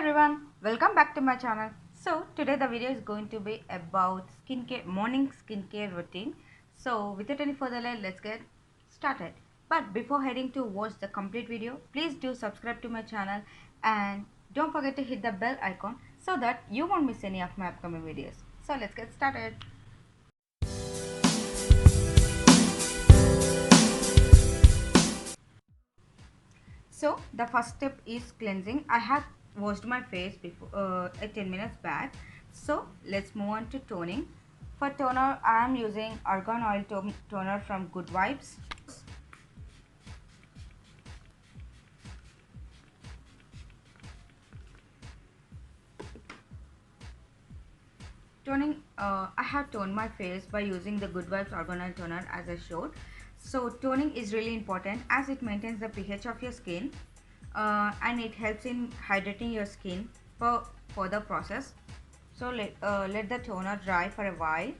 everyone, welcome back to my channel. So today the video is going to be about morning skincare routine. So without any further delay, let's get started. But before heading to watch the complete video, please do subscribe to my channel and don't forget to hit the bell icon so that you won't miss any of my upcoming videos. So let's get started. So the first step is cleansing. I have washed my face before 10 minutes back. So let's move on to toning. For toner, I am using argan oil toner from Good Vibes. Toning, I have toned my face by using the Good Vibes argan oil toner as I showed. So toning is really important as it maintains the pH of your skin and it helps in hydrating your skin for further process. So let the toner dry for a while.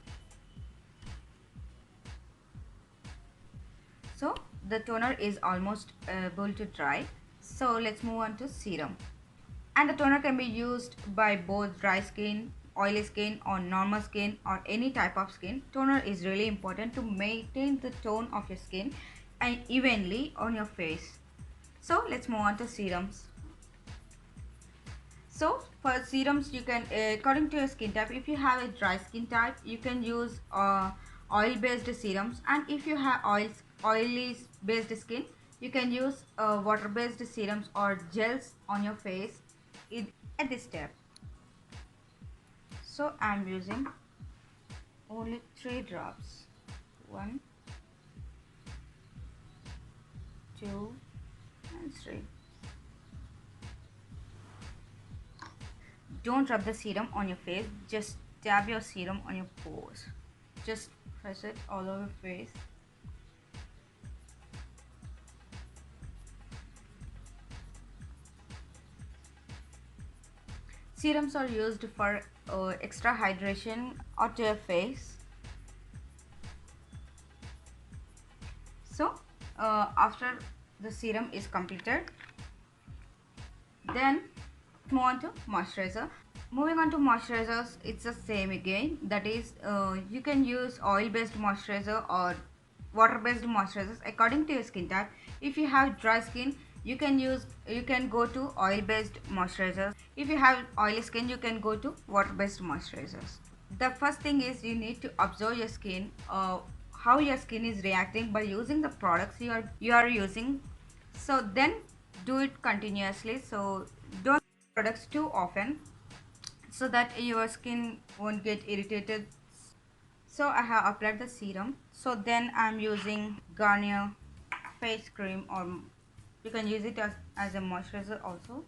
So the toner is almost able to dry. So let's move on to serum. And the toner can be used by both dry skin, oily skin or normal skin or any type of skin. Toner is really important to maintain the tone of your skin and evenly on your face. So let's move on to serums. So for serums, you can according to your skin type, if you have a dry skin type, you can use oil based serums, and if you have oily based skin, you can use water based serums or gels on your face at this step. So I'm using only 3 drops. 1, 2 and 3. Don't rub the serum on your face, just dab your serum on your pores. Just press it all over your face. Serums are used for extra hydration or to your face. So after the serum is completed, then move on to moisturizer. Moving on to moisturizers, it's the same again. That is, you can use oil based moisturizer or water based moisturizers according to your skin type. If you have dry skin, you can go to oil based moisturizers. If you have oily skin, you can go to water based moisturizers. The first thing is you need to observe your skin, how your skin is reacting by using the products you are using. So then do it continuously. So don't use products too often so that your skin won't get irritated. So I have applied the serum. So then I'm using Garnier face cream, or you can use it as a moisturizer also.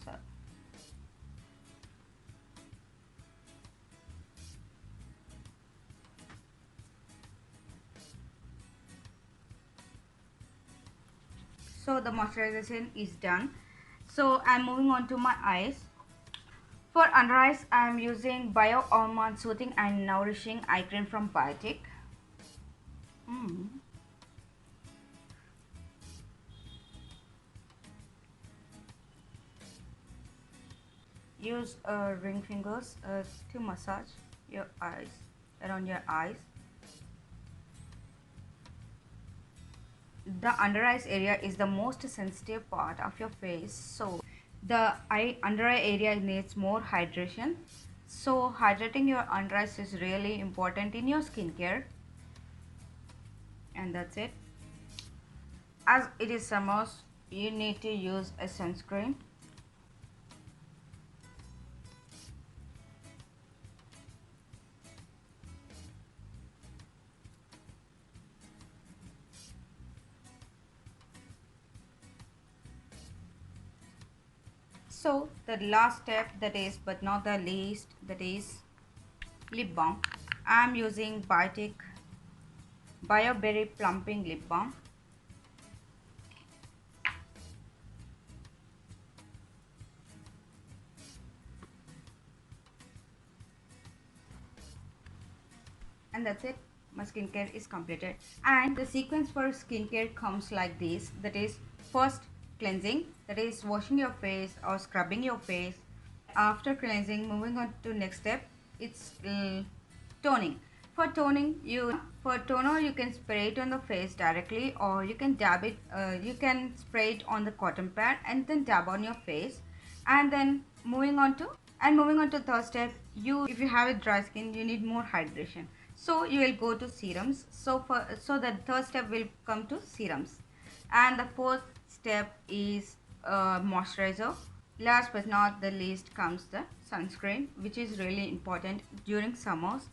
So, so the moisturization is done. So I'm moving on to my eyes. For under eyes, I am using Bio Almond Soothing and Nourishing Eye Cream from Biotic. Use ring fingers to massage your eyes, around your eyes. The under eyes area is the most sensitive part of your face, so the under eye area needs more hydration. So hydrating your under eyes is really important in your skincare. And that's it. As it is summers, you need to use a sunscreen. So the last step, that is but not the least, that is lip balm. I am using Biotic Bioberry Plumping Lip Balm. And that's it, my skincare is completed. And the sequence for skincare comes like this, that is, first cleansing, that is washing your face or scrubbing your face. After cleansing, moving on to next step, it's toning. For toner you can spray it on the face directly, or you can dab it. You can spray it on the cotton pad and then dab on your face. And then moving on to third step, if you have a dry skin, you need more hydration. So you will go to serums. So the third step will come to serums, and the fourth step is moisturizer. Last but not the least comes the sunscreen, which is really important during summers.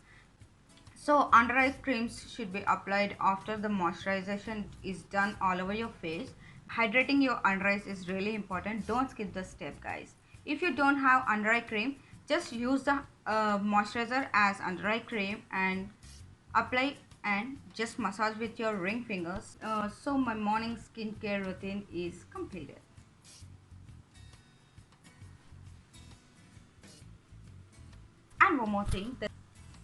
So under eye creams should be applied after the moisturization is done all over your face. Hydrating your under eyes is really important. Don't skip the step, guys. If you don't have under eye cream, just use the moisturizer as under eye cream and apply and just massage with your ring fingers. So my morning skincare routine is completed. And one more thing,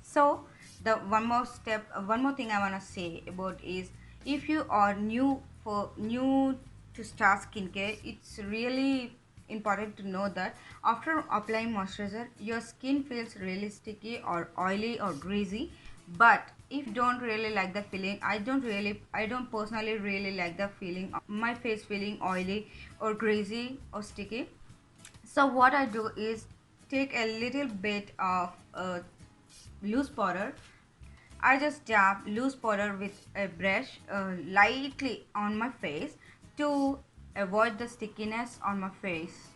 so the one more thing I want to say about is, if you are new to start skincare, it's really important to know that after applying moisturizer, your skin feels really sticky or oily or greasy. But if you don't really like the feeling, I don't personally really like the feeling of my face feeling oily or greasy or sticky. So what I do is take a little bit of loose powder. I just dab loose powder with a brush lightly on my face to avoid the stickiness on my face.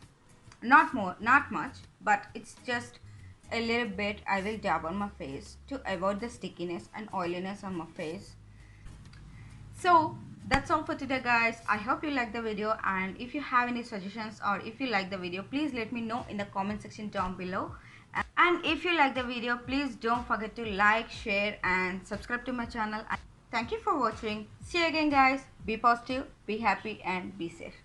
Not more, not much, but it's just a little bit I will dab on my face to avoid the stickiness and oiliness on my face. So that's all for today, guys. I hope you like the video, and if you have any suggestions or if you like the video, please let me know in the comment section down below. And if you like the video, please don't forget to like, share and subscribe to my channel. Thank you for watching. See you again, guys. Be positive, be happy and be safe.